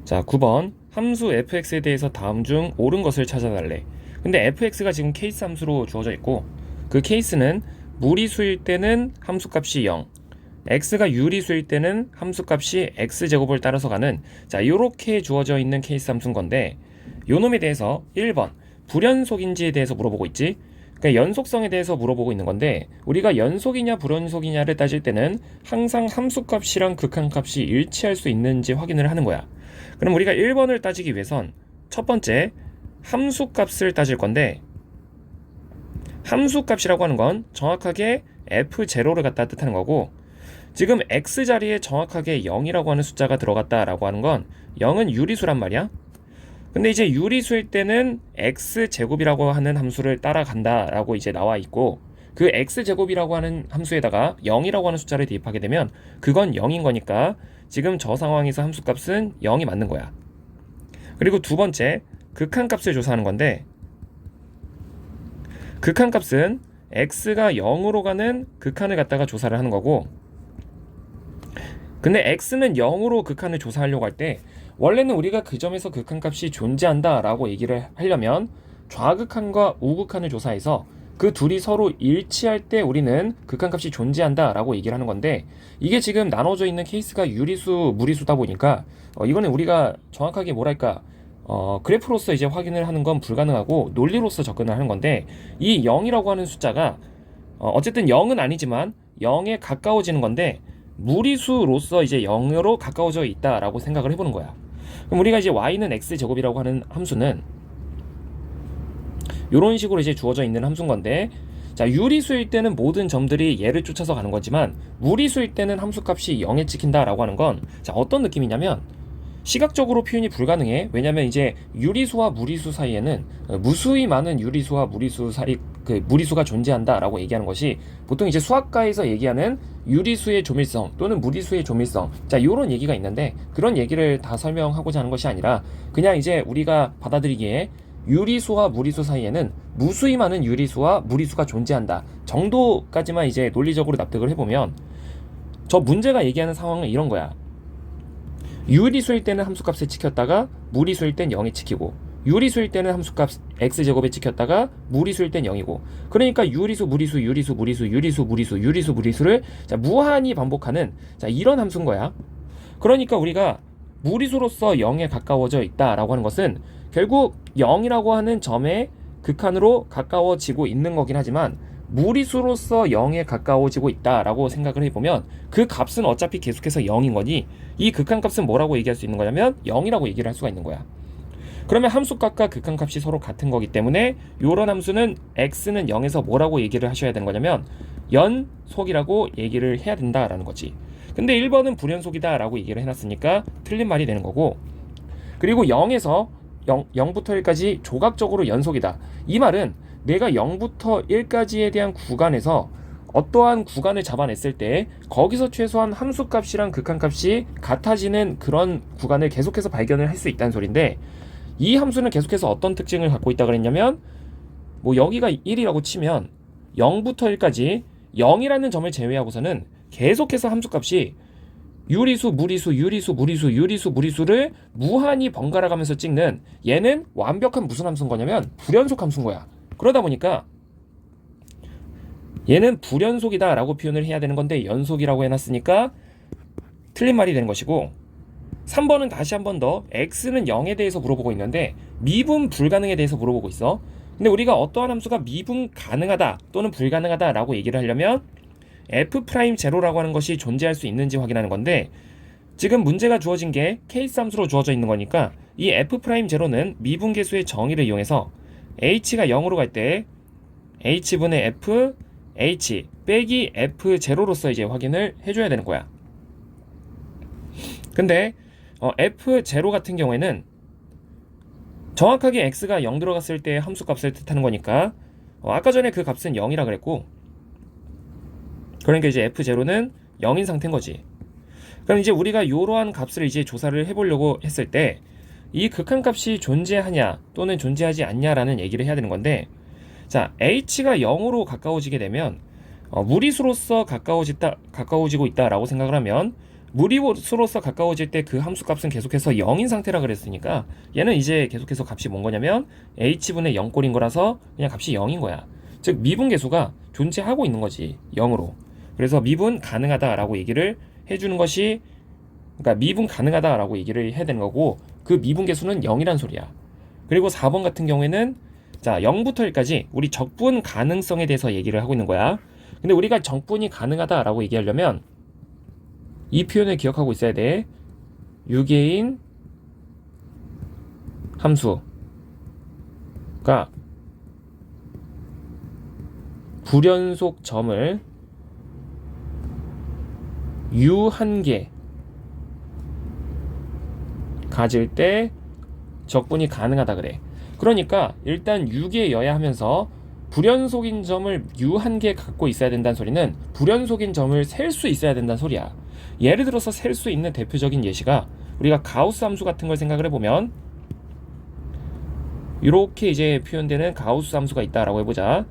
자, 9번 함수 fx에 대해서 다음 중 옳은 것을 찾아달래. 근데 fx가 지금 케이스 함수로 주어져 있고 그 케이스는 무리수일 때는 함수값이 0, x가 유리수일 때는 함수값이 x제곱을 따라서 가는, 자, 요렇게 주어져 있는 케이스 함수인 건데, 요 놈에 대해서 1번 불연속인지에 대해서 물어보고 있지. 그러니까 연속성에 대해서 물어보고 있는 건데, 우리가 연속이냐 불연속이냐를 따질 때는 항상 함수값이랑 극한값이 일치할 수 있는지 확인을 하는 거야. 그럼 우리가 1번을 따지기 위해선 첫 번째 함수값을 따질 건데, 함수값이라고 하는 건 정확하게 f0를 갖다 뜻하는 거고, 지금 x 자리에 정확하게 0이라고 하는 숫자가 들어갔다라고 하는 건 0은 유리수란 말이야. 근데 이제 유리수일 때는 x제곱이라고 하는 함수를 따라간다라고 이제 나와 있고, 그 x제곱이라고 하는 함수에다가 0이라고 하는 숫자를 대입하게 되면 그건 0인 거니까 지금 저 상황에서 함수값은 0이 맞는 거야. 그리고 두 번째 극한값을 조사하는 건데, 극한값은 x가 0으로 가는 극한을 갖다가 조사를 하는 거고, 근데 x는 0으로 극한을 조사하려고 할 때 원래는 우리가 그 점에서 극한값이 존재한다 라고 얘기를 하려면 좌극한과 우극한을 조사해서 그 둘이 서로 일치할 때 우리는 극한값이 존재한다 라고 얘기를 하는 건데, 이게 지금 나눠져 있는 케이스가 유리수 무리수다 보니까 이거는 우리가 정확하게 뭐랄까 그래프로서 이제 확인을 하는 건 불가능하고 논리로서 접근을 하는 건데, 이 0이라고 하는 숫자가 어쨌든 0은 아니지만 0에 가까워지는 건데 무리수로서 이제 0으로 가까워져 있다라고 생각을 해보는 거야. 그럼 우리가 이제 y는 x제곱이라고 하는 함수는 이런 식으로 이제 주어져 있는 함수인 건데, 자, 유리수일 때는 모든 점들이 얘를 쫓아서 가는 거지만 무리수일 때는 함수값이 0에 찍힌다라고 하는 건, 자, 어떤 느낌이냐면 시각적으로 표현이 불가능해. 왜냐면 이제 유리수와 무리수 사이에는 무수히 많은 유리수와 무리수 사이 그 무리수가 존재한다라고 얘기하는 것이 보통 이제 수학과에서 얘기하는 유리수의 조밀성 또는 무리수의 조밀성, 자, 요런 얘기가 있는데, 그런 얘기를 다 설명하고자 하는 것이 아니라 그냥 이제 우리가 받아들이기에 유리수와 무리수 사이에는 무수히 많은 유리수와 무리수가 존재한다 정도까지만 이제 논리적으로 납득을 해보면, 저 문제가 얘기하는 상황은 이런 거야. 유리수일 때는 함수값에 찍혔다가 무리수일 땐 0에 찍히고, 유리수일 때는 함수값 x제곱에 찍혔다가 무리수일 땐 0이고, 그러니까 유리수 무리수 유리수 무리수 유리수 무리수 유리수 무리수를, 자, 무한히 반복하는, 자, 이런 함수인 거야. 그러니까 우리가 무리수로서 0에 가까워져 있다라고 하는 것은 결국 0이라고 하는 점의 극한으로 가까워지고 있는 거긴 하지만 무리수로서 0에 가까워지고 있다라고 생각을 해보면 그 값은 어차피 계속해서 0인 거니 이 극한값은 뭐라고 얘기할 수 있는 거냐면 0이라고 얘기를 할 수가 있는 거야. 그러면 함수값과 극한값이 서로 같은 거기 때문에 요런 함수는 x는 0에서 뭐라고 얘기를 하셔야 되는 거냐면 연속이라고 얘기를 해야 된다라는 거지. 근데 1번은 불연속이다 라고 얘기를 해놨으니까 틀린 말이 되는 거고, 그리고 0에서 0부터 1까지 조각적으로 연속이다, 이 말은 내가 0부터 1까지에 대한 구간에서 어떠한 구간을 잡아냈을 때 거기서 최소한 함수값이랑 극한값이 같아지는 그런 구간을 계속해서 발견을 할 수 있다는 소린데, 이 함수는 계속해서 어떤 특징을 갖고 있다 그랬냐면, 뭐 여기가 1이라고 치면 0부터 1까지 0이라는 점을 제외하고서는 계속해서 함수값이 유리수 무리수 유리수 무리수 유리수 무리수를 무한히 번갈아 가면서 찍는, 얘는 완벽한 무슨 함수인 거냐면 불연속 함수인 거야. 그러다 보니까 얘는 불연속이다 라고 표현을 해야 되는 건데 연속이라고 해놨으니까 틀린 말이 되는 것이고, 3번은 다시 한 번 더 x는 0에 대해서 물어보고 있는데 미분 불가능에 대해서 물어보고 있어. 근데 우리가 어떠한 함수가 미분 가능하다 또는 불가능하다 라고 얘기를 하려면 f'0라고 하는 것이 존재할 수 있는지 확인하는 건데, 지금 문제가 주어진 게 케이스 함수로 주어져 있는 거니까 이 f'0는 미분계수의 정의를 이용해서 h가 0으로 갈 때 h분의 f h 빼기 f0로서 이제 확인을 해줘야 되는 거야. 근데 f0 같은 경우에는 정확하게 x가 0 들어갔을 때 함수값을 뜻하는 거니까 아까 전에 그 값은 0이라 그랬고, 그러니까 이제 f0는 0인 상태인 거지. 그럼 이제 우리가 이러한 값을 이제 조사를 해보려고 했을 때 이 극한값이 존재하냐 또는 존재하지 않냐라는 얘기를 해야 되는 건데, 자, h가 0으로 가까워지게 되면 무리수로서 가까워지고 있다라고 생각을 하면 무리수로서 가까워질 때 그 함수 값은 계속해서 0인 상태라 그랬으니까 얘는 이제 계속해서 값이 뭔 거냐면 h분의 0꼴인 거라서 그냥 값이 0인 거야. 즉 미분계수가 존재하고 있는 거지 0으로. 그래서 미분 가능하다라고 얘기를 해주는 것이, 그러니까 미분 가능하다라고 얘기를 해야 되는 거고, 그 미분계수는 0이란 소리야. 그리고 4번 같은 경우에는 자 0부터 1까지 우리 적분 가능성에 대해서 얘기를 하고 있는 거야. 근데 우리가 적분이 가능하다라고 얘기하려면 이 표현을 기억하고 있어야 돼. 유계인 함수가 불연속 점을 u1개 가질 때 적분이 가능하다 그래. 그러니까 일단 6개여야 하면서 불연속인 점을 u1개 갖고 있어야 된다는 소리는 불연속인 점을 셀 수 있어야 된다는 소리야. 예를 들어서 셀 수 있는 대표적인 예시가 우리가 가우스 함수 같은 걸 생각을 해보면 이렇게 이제 표현되는 가우스 함수가 있다라고 해보자.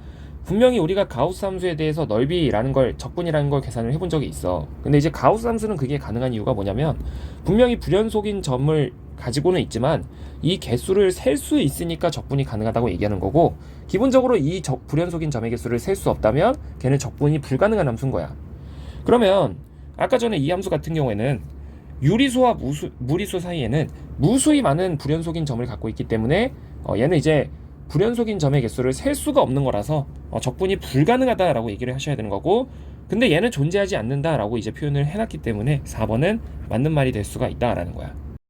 분명히 우리가 가우스 함수에 대해서 넓이라는 걸, 적분이라는 걸 계산을 해본 적이 있어. 근데 이제 가우스 함수는 그게 가능한 이유가 뭐냐면 분명히 불연속인 점을 가지고는 있지만 이 개수를 셀 수 있으니까 적분이 가능하다고 얘기하는 거고, 기본적으로 이 불연속인 점의 개수를 셀 수 없다면 걔는 적분이 불가능한 함수인 거야. 그러면 아까 전에 이 함수 같은 경우에는 유리수와 무리수 사이에는 무수히 많은 불연속인 점을 갖고 있기 때문에 얘는 이제 불연속인 점의 개수를 셀 수가 없는 거라서 적분이 불가능하다라고 얘기를 하셔야 되는 거고, 근데 얘는 존재하지 않는다라고 이제 표현을 해놨기 때문에 4번은 맞는 말이 될 수가 있다라는 거야.